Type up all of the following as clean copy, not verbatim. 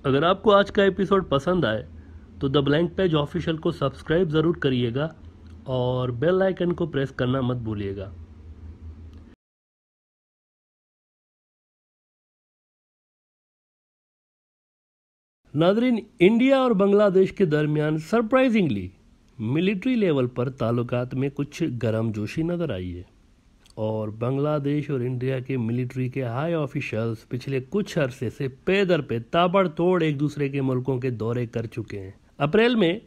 अगर आपको आज का एपिसोड पसंद आए तो द ब्लैंक पेज ऑफिशियल को सब्सक्राइब ज़रूर करिएगा और बेल आइकन को प्रेस करना मत भूलिएगा। नादरीन, इंडिया और बांग्लादेश के दरमियान सरप्राइजिंगली मिलिट्री लेवल पर ताल्लुकात में कुछ गर्मजोशी नज़र आई है और बांग्लादेश और इंडिया के मिलिट्री के हाई ऑफिशियल्स पिछले कुछ अरसे से पे पे ताबड़तोड़ एक दूसरे के मुल्कों के दौरे कर चुके हैं। अप्रैल में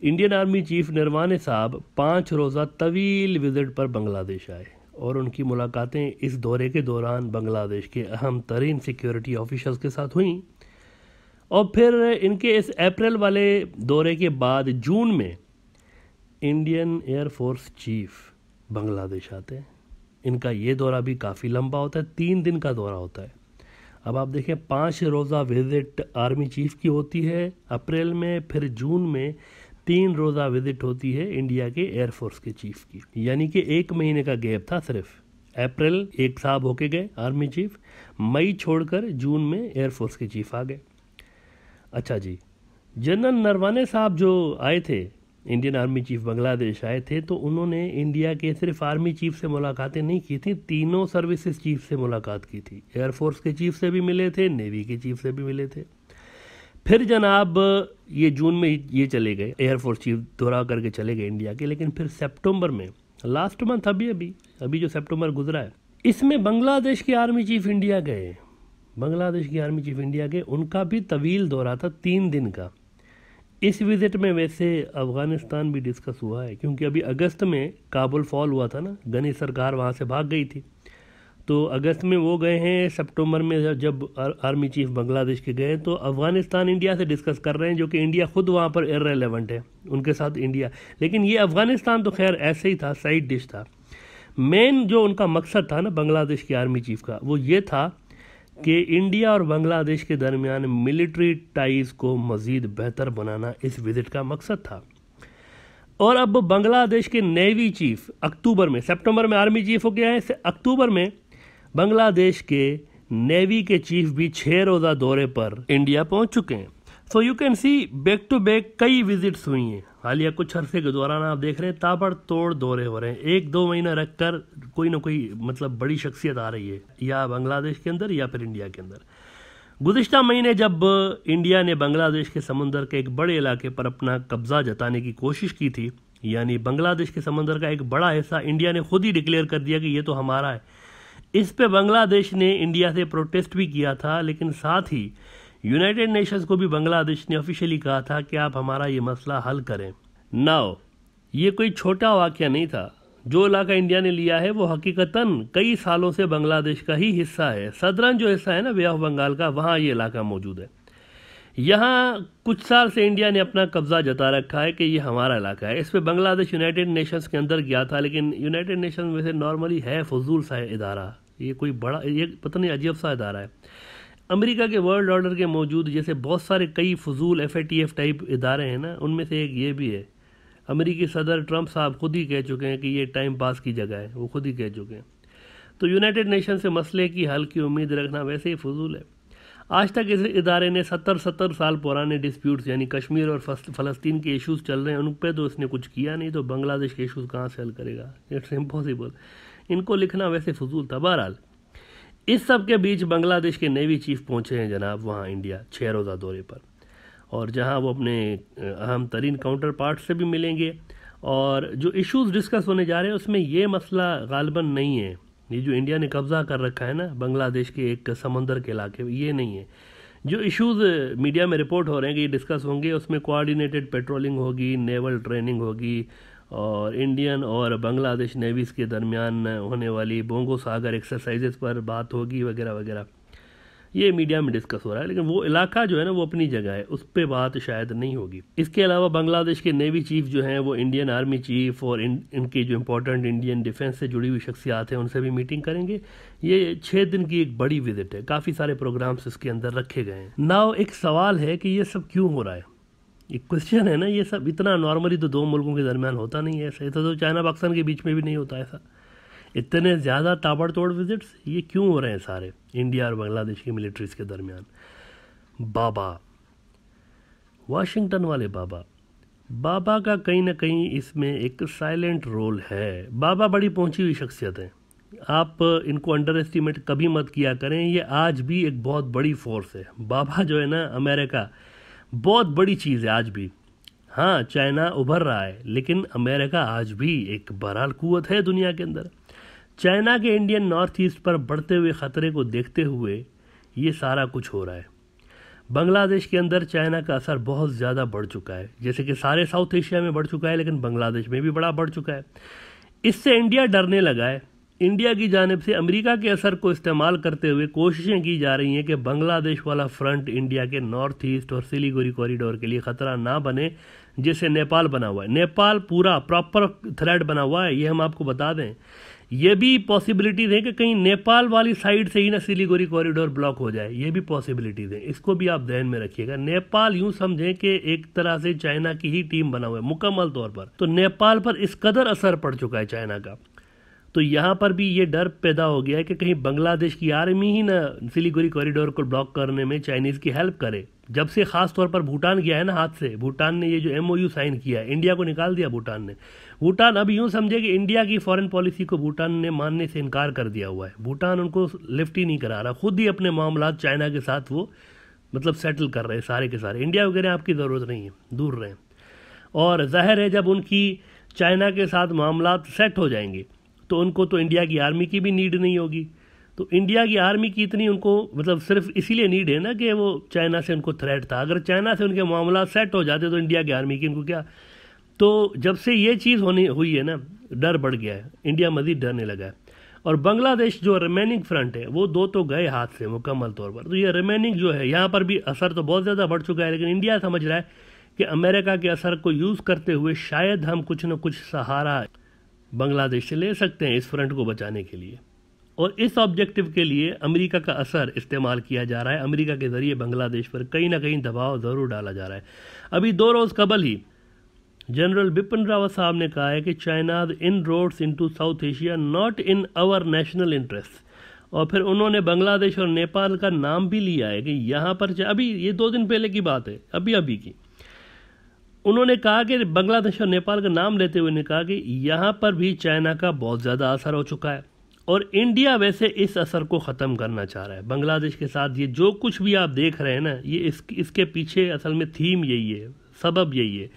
इंडियन आर्मी चीफ नरवाने साहब 5 रोज़ा तवील विजिट पर बांग्लादेश आए और उनकी मुलाकातें इस दौरे के दौरान बांग्लादेश के अहम तरीन सिक्योरिटी ऑफिसर्स के साथ हुई। और फिर इनके इस अप्रैल वाले दौरे के बाद जून में इंडियन एयरफोर्स चीफ बांग्लादेश आते हैं। इनका ये दौरा भी काफ़ी लंबा होता है, 3 दिन का दौरा होता है। अब आप देखें, 5 रोज़ा विजिट आर्मी चीफ की होती है अप्रैल में, फिर जून में 3 रोज़ा विजिट होती है इंडिया के एयरफोर्स के चीफ की। यानी कि 1 महीने का गैप था सिर्फ। अप्रैल एक साहब होके गए आर्मी चीफ, मई छोड़कर जून में एयरफोर्स के चीफ आ गए। अच्छा जी, जनरल नरवाने साहब जो आए थे, इंडियन आर्मी चीफ बांग्लादेश आए थे, तो उन्होंने इंडिया के सिर्फ आर्मी चीफ से मुलाकातें नहीं की थी, तीनों सर्विसेज चीफ से मुलाकात की थी। एयरफोर्स के चीफ से भी मिले थे, नेवी के चीफ से भी मिले थे। फिर जनाब ये जून में ये चले गए, एयरफोर्स चीफ दौरा करके चले गए इंडिया के। लेकिन फिर सितंबर में, लास्ट मंथ अभी जो सितंबर गुजरा है, इसमें बांग्लादेश के आर्मी चीफ इंडिया गए। बांग्लादेश की आर्मी चीफ इंडिया गए, उनका भी तवील दौरा था, 3 दिन का। इस विजिट में वैसे अफगानिस्तान भी डिस्कस हुआ है, क्योंकि अभी अगस्त में काबुल फॉल हुआ था ना, गनी सरकार वहाँ से भाग गई थी। तो अगस्त में वो गए हैं, सितंबर में जब आर्मी चीफ बांग्लादेश के गए तो अफगानिस्तान इंडिया से डिस्कस कर रहे हैं, जो कि इंडिया खुद वहाँ पर इररिलेवेंट है, उनके साथ इंडिया। लेकिन ये अफगानिस्तान तो खैर ऐसे ही था, साइड डिश था। मेन जो उनका मकसद था ना बांग्लादेश की आर्मी चीफ का, वो ये था कि इंडिया और बांग्लादेश के दरमियान मिलिट्री टाइज को मज़ीद बेहतर बनाना इस विजिट का मकसद था। और अब बांग्लादेश के नेवी चीफ अक्टूबर में, सितंबर में आर्मी चीफ हो गया है, अक्टूबर में बांग्लादेश के नेवी के चीफ भी 6 रोज़ा दौरे पर इंडिया पहुंच चुके हैं। So you can see back to back कई विजिट्स हुई हैं हालिया कुछ अरसे के दौरान। आप देख रहे हैं ताबड़तोड़ दौरे हो रहे हैं, 1-2 महीना रखकर कोई ना कोई मतलब बड़ी शख्सियत आ रही है, या बांग्लादेश के अंदर या फिर इंडिया के अंदर। गुज़िश्ता महीने जब इंडिया ने बांग्लादेश के समंदर के एक बड़े इलाके पर अपना कब्जा जताने की कोशिश की थी, यानी बांग्लादेश के समंदर का एक बड़ा हिस्सा इंडिया ने खुद ही डिक्लेयर कर दिया कि ये तो हमारा है। इस पे बांग्लादेश ने इंडिया से प्रोटेस्ट भी किया था, लेकिन साथ ही यूनाइटेड नेशंस को भी बांग्लादेश ने ऑफिशियली कहा था कि आप हमारा ये मसला हल करें। नाउ ये कोई छोटा वाक़या नहीं था। जो इलाका इंडिया ने लिया है वो हकीकतन कई सालों से बांग्लादेश का ही हिस्सा है। सदरन जो हिस्सा है ना बे ऑफ बंगाल का, वहाँ ये इलाका मौजूद है। यहाँ कुछ साल से इंडिया ने अपना कब्जा जता रखा है कि ये हमारा इलाका है। इस पर बांग्लादेश यूनाइटेड नेशंस के अंदर गया था, लेकिन यूनाइटेड नेशंस में से नॉर्मली है फजूल सा इदारा, ये कोई बड़ा, ये पता नहीं अजीब सा इदारा है। अमेरिका के वर्ल्ड ऑर्डर के मौजूद जैसे बहुत सारे कई फजूल FATF टाइप इदारे हैं ना, उनमें से एक ये भी है। अमेरिकी सदर ट्रंप साहब खुद ही कह चुके हैं कि ये टाइम पास की जगह है, वो खुद ही कह चुके हैं। तो यूनाइटेड नेशन से मसले की हल की उम्मीद रखना वैसे ही फजूल है। आज तक इस इदारे ने 70 साल पुराने डिस्प्यूट्स, यानी कश्मीर और फ़लस्तीन के इश्यूज़ चल रहे हैं, उन पर तो इसने कुछ किया नहीं, तो बांग्लादेश के इश्यूज़ कहाँ से हल करेगा? It's impossible. इनको लिखना वैसे फजूल था। बहरहाल इस सब के बीच बांग्लादेश के नेवी चीफ पहुंचे हैं जनाब वहाँ इंडिया 6 रोज़ा दौरे पर, और जहाँ वो अपने अहम तरीन काउंटर पार्ट से भी मिलेंगे। और जो इश्यूज़ डिस्कस होने जा रहे हैं उसमें ये मसला गालिबन नहीं है, ये जो इंडिया ने कब्ज़ा कर रखा है ना बांग्लादेश के एक समंदर के इलाके में, ये नहीं है। जो इश्यूज़ मीडिया में रिपोर्ट हो रहे हैं कि ये डिस्कस होंगे, उसमें कोऑर्डिनेटेड पेट्रोलिंग होगी, नेवल ट्रेनिंग होगी, और इंडियन और बांग्लादेश नेवीज़ के दरमियान होने वाली बोंगो सागर एक्सरसाइजेस पर बात होगी वगैरह वगैरह। ये मीडिया में डिस्कस हो रहा है, लेकिन वो इलाका जो है ना वो अपनी जगह है, उस पर बात शायद नहीं होगी। इसके अलावा बांग्लादेश के नेवी चीफ जो हैं वो इंडियन आर्मी चीफ और इनकी जो इंपॉर्टेंट इंडियन डिफेंस से जुड़ी हुई शख्सियात हैं उनसे भी मीटिंग करेंगे। ये 6 दिन की एक बड़ी विजिट है, काफ़ी सारे प्रोग्राम्स इसके अंदर रखे गए हैं। नाउ एक सवाल है कि ये सब क्यों हो रहा है, एक क्वेश्चन है ना, ये सब इतना नॉर्मली तो 2 मुल्कों के दरमियान होता नहीं है ऐसा, तो चाइना पाकिस्तान के बीच में भी नहीं होता ऐसा। इतने ज़्यादा ताबड़तोड़ विजिट्स ये क्यों हो रहे हैं सारे इंडिया और बांग्लादेश की मिलिट्रीज़ के दरमियान? बाबा, वाशिंगटन वाले बाबा। बाबा का कहीं ना कहीं इसमें एक साइलेंट रोल है। बाबा बड़ी पहुंची हुई शख्सियत है, आप इनको अंडर एस्टिमेट कभी मत किया करें। ये आज भी एक बहुत बड़ी फोर्स है। बाबा जो है ना, अमेरिका बहुत बड़ी चीज़ है आज भी। हाँ, चाइना उभर रहा है, लेकिन अमेरिका आज भी एक बहरहाल कुव्वत है दुनिया के अंदर। चाइना के इंडियन नॉर्थ ईस्ट पर बढ़ते हुए ख़तरे को देखते हुए ये सारा कुछ हो रहा है। बांग्लादेश के अंदर चाइना का असर बहुत ज़्यादा बढ़ चुका है, जैसे कि सारे साउथ एशिया में बढ़ चुका है, लेकिन बांग्लादेश में भी बड़ा बढ़ चुका है। इससे इंडिया डरने लगा है। इंडिया की जानिब से अमेरिका के असर को इस्तेमाल करते हुए कोशिशें की जा रही हैं कि बांग्लादेश वाला फ्रंट इंडिया के नॉर्थ ईस्ट और सिलीगुड़ी कॉरिडोर के लिए ख़तरा ना बने, जैसे नेपाल बना हुआ है। नेपाल पूरा प्रॉपर थ्रेड बना हुआ है, ये हम आपको बता दें। ये भी पॉसिबिलिटीज़ है कि कहीं नेपाल वाली साइड से ही ना सिलीगुड़ी कॉरिडोर ब्लॉक हो जाए, ये भी पॉसिबिलिटीज़ हैं। इसको भी आप ध्यान में रखिएगा। नेपाल यूं समझें कि एक तरह से चाइना की ही टीम बना हुआ है मुकम्मल तौर पर। तो नेपाल पर इस कदर असर पड़ चुका है चाइना का, तो यहाँ पर भी ये डर पैदा हो गया है कि कहीं बांग्लादेश की आर्मी ही ना सिलीगुड़ी कॉरिडोर को ब्लॉक करने में चाइनीज़ की हेल्प करे। जब से ख़ास तौर पर भूटान गया है ना हाथ से, भूटान ने ये जो MOU साइन किया है, इंडिया को निकाल दिया भूटान ने। भूटान अब यूँ समझे कि इंडिया की फॉरेन पॉलिसी को भूटान ने मानने से इनकार कर दिया हुआ है। भूटान उनको लिफ्ट ही नहीं करा रहा, खुद ही अपने मामला चाइना के साथ वो मतलब सेटल कर रहे हैं सारे के सारे। इंडिया वगैरह आपकी ज़रूरत नहीं है, दूर रहें। और जाहिर है जब उनकी चाइना के साथ मामला सेट हो जाएंगे तो उनको तो इंडिया की आर्मी की भी नीड नहीं होगी। तो इंडिया की आर्मी की इतनी उनको मतलब सिर्फ इसीलिए नीड है ना कि वो चाइना से उनको थ्रेट था। अगर चाइना से उनके मामला सेट हो जाते तो इंडिया की आर्मी की उनको क्या। तो जब से ये चीज़ हुई है ना, डर बढ़ गया है, इंडिया मज़ीद डरने लगा है। और बांग्लादेश जो रिमेनिंग फ्रंट है वो दो तो गए हाथ से मुकम्मल तौर पर। तो ये रिमेनिंग जो है यहाँ पर भी असर तो बहुत ज़्यादा बढ़ चुका है, लेकिन इंडिया समझ रहा है कि अमेरिका के असर को यूज़ करते हुए शायद हम कुछ न कुछ सहारा बांग्लादेश से ले सकते हैं इस फ्रंट को बचाने के लिए। और इस ऑब्जेक्टिव के लिए अमेरिका का असर इस्तेमाल किया जा रहा है। अमेरिका के ज़रिए बांग्लादेश पर कहीं ना कहीं दबाव ज़रूर डाला जा रहा है। अभी 2 रोज़ कबल ही जनरल बिपिन रावत साहब ने कहा है कि China inroads into South Asia not in our national interest. और फिर उन्होंने बांग्लादेश और नेपाल का नाम भी लिया है कि यहाँ पर, अभी ये 2 दिन पहले की बात है, अभी की, उन्होंने कहा कि बांग्लादेश और नेपाल का नाम लेते हुए ने कहा कि यहाँ पर भी चाइना का बहुत ज़्यादा असर हो चुका है और इंडिया वैसे इस असर को ख़त्म करना चाह रहा है बांग्लादेश के साथ। ये जो कुछ भी आप देख रहे हैं ना, ये इसके पीछे असल में थीम यही है, सबब यही है।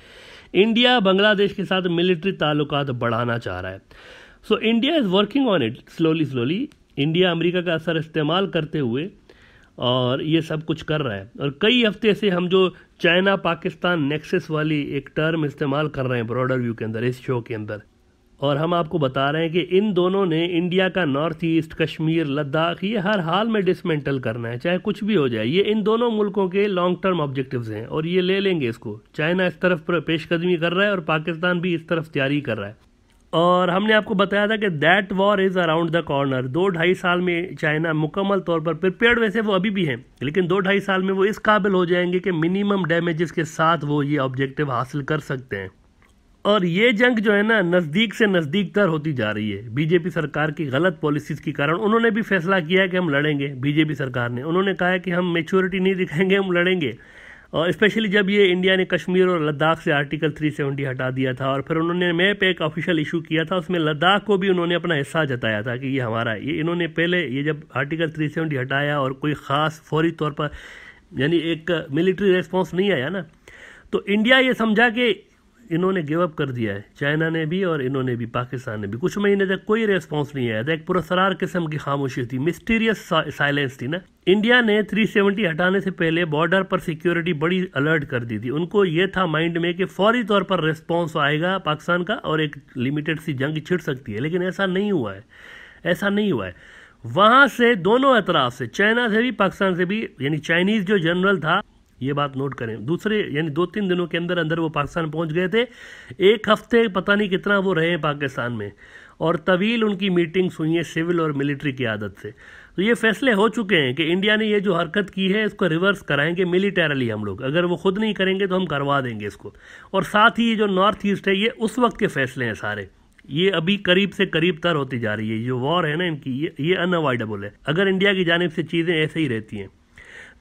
इंडिया बांग्लादेश के साथ मिलिट्री ताल्लुकात बढ़ाना चाह रहा है। So India is working on it slowly. India America का असर इस्तेमाल करते हुए और ये सब कुछ कर रहा है। और कई हफ्ते से हम जो चाइना पाकिस्तान नेक्सस वाली एक टर्म इस्तेमाल कर रहे हैं ब्रॉडर व्यू के अंदर, इस शो के अंदर, और हम आपको बता रहे हैं कि इन दोनों ने इंडिया का नॉर्थ ईस्ट, कश्मीर, लद्दाख, ये हर हाल में डिसमेंटल करना है, चाहे कुछ भी हो जाए। ये इन दोनों मुल्कों के लॉन्ग टर्म ऑब्जेक्टिव्स हैं और ये ले लेंगे इसको। चाइना इस तरफ पेशकदमी कर रहा है और पाकिस्तान भी इस तरफ तैयारी कर रहा है। और हमने आपको बताया था कि that war is around the corner. 2-2.5 साल में चाइना मुकम्मल तौर पर प्रिपेयर्ड, वैसे वो अभी भी हैं, लेकिन 2-2.5 साल में वो इस काबिल हो जाएंगे कि मिनिमम डैमेजेस के साथ वो ये ऑब्जेक्टिव हासिल कर सकते हैं। और ये जंग जो है ना नज़दीक से नज़दीक तर होती जा रही है। बीजेपी सरकार की गलत पॉलिसीज़ के कारण उन्होंने भी फैसला किया है कि हम लड़ेंगे। बीजेपी सरकार ने उन्होंने कहा है कि हम मैच्योरिटी नहीं दिखाएंगे, हम लड़ेंगे। और स्पेशली जब ये इंडिया ने कश्मीर और लद्दाख से आर्टिकल 370 हटा दिया था और फिर उन्होंने मैप एक ऑफिशियल इशू किया था, उसमें लद्दाख को भी उन्होंने अपना हिस्सा जताया था कि ये हमारा है। ये इन्होंने पहले ये जब आर्टिकल 370 हटाया और कोई ख़ास फौरी तौर पर यानी एक मिलिट्री रिस्पॉन्स नहीं आया ना, तो इंडिया ये समझा कि इन्होंने गिव अप कर दिया है, चाइना ने भी और इन्होंने भी, पाकिस्तान ने भी। कुछ महीने तक कोई रेस्पॉन्स नहीं आया था, एक पुरस्कार किस्म की खामोशी थी, मिस्टीरियस साइलेंस थी ना। इंडिया ने 370 हटाने से पहले बॉर्डर पर सिक्योरिटी बड़ी अलर्ट कर दी थी। उनको ये था माइंड में कि फौरी तौर पर रिस्पॉन्स आएगा पाकिस्तान का और एक लिमिटेड सी जंग छिड़ सकती है, लेकिन ऐसा नहीं हुआ है, ऐसा नहीं हुआ है। वहाँ से दोनों अतराफ से, चाइना से भी पाकिस्तान से भी, यानी चाइनीज़ जो जनरल था, ये बात नोट करें, दूसरे यानी 2-3 दिनों के अंदर अंदर वो पाकिस्तान पहुंच गए थे। एक हफ्ते पता नहीं कितना वो रहे पाकिस्तान में और तवील उनकी मीटिंग्स हुई हैं सिविल और मिलिट्री की आदत से। तो ये फैसले हो चुके हैं कि इंडिया ने ये जो हरकत की है इसको रिवर्स कराएंगे मिलिटरली हम लोग। अगर वो खुद नहीं करेंगे तो हम करवा देंगे इसको। और साथ ही ये जो नॉर्थ ईस्ट है, ये उस वक्त के फैसले हैं सारे, ये अभी करीब से करीब तर होती जा रही है। जो वॉर है ना इनकी, ये अनअवॉइडेबल है अगर इंडिया की जानिब से चीज़ें ऐसे ही रहती हैं।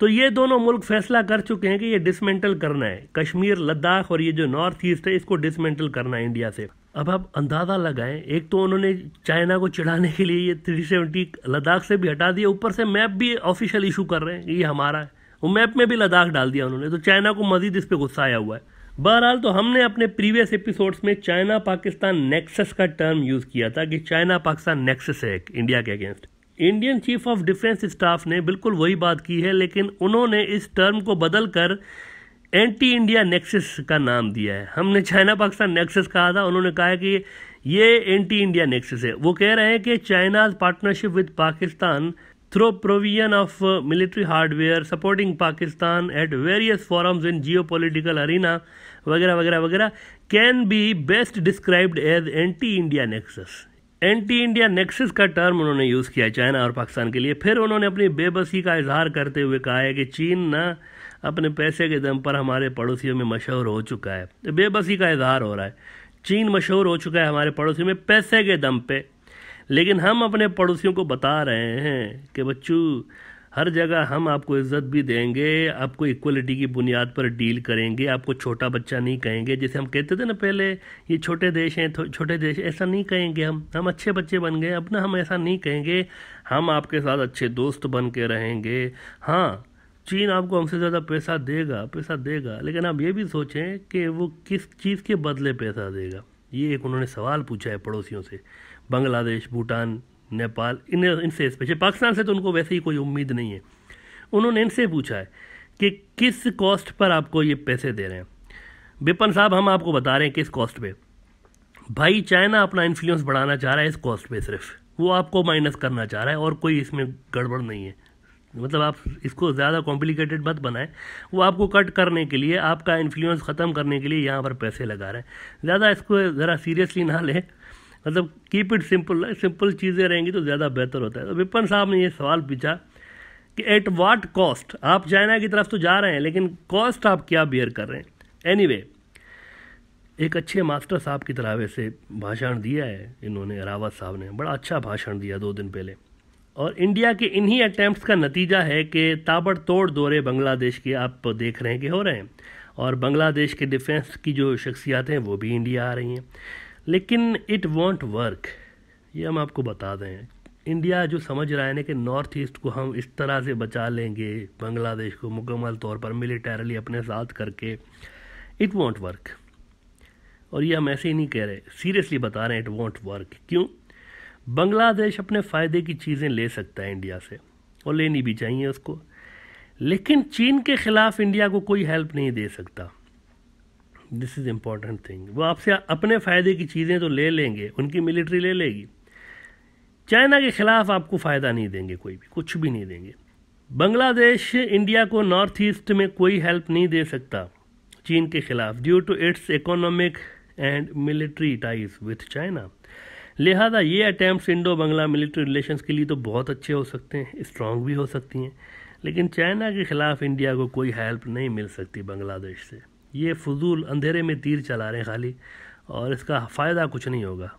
तो ये दोनों मुल्क फैसला कर चुके हैं कि ये डिसमेंटल करना है, कश्मीर, लद्दाख और ये जो नॉर्थ ईस्ट है इसको डिसमेंटल करना है इंडिया से। अब आप अंदाज़ा लगाएं, एक तो उन्होंने चाइना को चिढ़ाने के लिए ये 370 लद्दाख से भी हटा दिया, ऊपर से मैप भी ऑफिशियल इशू कर रहे हैं ये हमारा है, वो मैप में भी लद्दाख डाल दिया उन्होंने, तो चाइना को मजीद इस पर गुस्सा आया हुआ है। बहरहाल तो हमने अपने प्रीवियस एपिसोड्स में चाइना पाकिस्तान नेक्सस का टर्म यूज़ किया था कि चाइना पाकिस्तान नेक्सस है इंडिया के against. Indian chief of defence staff ने बिल्कुल वही बात की है, लेकिन उन्होंने इस टर्म को बदल कर एंटी इंडिया नेक्सस का नाम दिया है। हमने चाइना पाकिस्तान नेक्सस कहा था, उन्होंने कहा कि ये एंटी इंडिया नेक्सस है। वो कह रहे हैं कि China's partnership with Pakistan through provision of military hardware supporting Pakistan at various forums in geopolitical arena वगैरह वगैरह वगैरह can be best described as anti India nexus. Anti India nexus का टर्म उन्होंने यूज़ किया है चाइना और पाकिस्तान के लिए। फिर उन्होंने अपनी बेबसी का इजहार करते हुए कहा है कि चीन ना अपने पैसे के दम पर हमारे पड़ोसियों में मशहूर हो चुका है। तो बेबसी का इजहार हो रहा है, चीन मशहूर हो चुका है हमारे पड़ोसियों में पैसे के दम पे, लेकिन हम अपने पड़ोसियों को बता रहे हैं कि बच्चों हर जगह हम आपको इज्जत भी देंगे, आपको इक्वलिटी की बुनियाद पर डील करेंगे, आपको छोटा बच्चा नहीं कहेंगे। जैसे हम कहते थे ना पहले, ये छोटे देश हैं, छोटे देश, ऐसा नहीं कहेंगे हम अच्छे बच्चे बन गए, अब ना हम ऐसा नहीं कहेंगे, हम आपके साथ अच्छे दोस्त बन के रहेंगे। हाँ, चीन आपको हमसे ज़्यादा पैसा देगा, लेकिन आप ये भी सोचें कि वो किस चीज़ के बदले पैसा देगा। ये एक उन्होंने सवाल पूछा है पड़ोसियों से, बांग्लादेश, भूटान, नेपाल, इनसे स्पेशल, पाकिस्तान से तो उनको वैसे ही कोई उम्मीद नहीं है। उन्होंने इनसे पूछा है कि किस कॉस्ट पर आपको ये पैसे दे रहे हैं। विपिन साहब, हम आपको बता रहे हैं किस कॉस्ट पे। भाई चाइना अपना इन्फ्लुएंस बढ़ाना चाह रहा है इस कॉस्ट पे, सिर्फ वो आपको माइनस करना चाह रहा है और कोई इसमें गड़बड़ नहीं है। मतलब आप इसको ज़्यादा कॉम्प्लिकेटेड मत बनाएं, वो आपको कट करने के लिए, आपका इन्फ्लुएंस ख़त्म करने के लिए यहाँ पर पैसे लगा रहे हैं। ज़्यादा इसको ज़रा सीरियसली ना लें, मतलब कीप इट सिंपल, सिंपल चीज़ें रहेंगी तो ज़्यादा बेहतर होता है। तो विपिन साहब ने ये सवाल पूछा कि एट वाट कॉस्ट, आप चाइना की तरफ तो जा रहे हैं लेकिन कॉस्ट आप क्या बियर कर रहे हैं। एनीवे, एक अच्छे मास्टर साहब की तरह वैसे भाषण दिया है इन्होंने, रावत साहब ने बड़ा अच्छा भाषण दिया 2 दिन पहले। और इंडिया के इन्हीं अटैम्प्ट्स का नतीजा है कि ताबड़तोड़ दौरे बांग्लादेश के आप देख रहे हैं कि हो रहे हैं, और बांग्लादेश के डिफेंस की जो शख्सियात हैं वो भी इंडिया आ रही हैं। लेकिन इट वॉन्ट वर्क, ये हम आपको बता दें। इंडिया जो समझ रहा है ना कि नॉर्थ ईस्ट को हम इस तरह से बचा लेंगे, बांग्लादेश को मुकम्मल तौर पर मिलिटरली अपने साथ करके, इट वॉन्ट वर्क। और ये हम ऐसे ही नहीं कह रहे, सीरियसली बता रहे हैं, इट वॉन्ट वर्क। क्यों? बांग्लादेश अपने फ़ायदे की चीज़ें ले सकता है इंडिया से, और लेनी भी चाहिए उसको, लेकिन चीन के ख़िलाफ़ इंडिया को कोई हेल्प नहीं दे सकता। This is important thing. वो आपसे अपने फ़ायदे की चीज़ें तो ले लेंगे, उनकी मिलिट्री ले लेगी, चाइना के ख़िलाफ़ आपको फ़ायदा नहीं देंगे, कोई भी कुछ भी नहीं देंगे। बांग्लादेश इंडिया को नॉर्थ ईस्ट में कोई हेल्प नहीं दे सकता चीन के ख़िलाफ़, due to its economic and military ties with China. लिहाजा ये attempts Indo Bangla military relations के लिए तो बहुत अच्छे हो सकते हैं, स्ट्रॉन्ग भी हो सकती हैं, लेकिन चाइना के ख़िलाफ़ इंडिया को कोई हेल्प नहीं मिल सकती बांग्लादेश से। ये फजूल अंधेरे में तीर चला रहे हैं खाली, और इसका फ़ायदा कुछ नहीं होगा।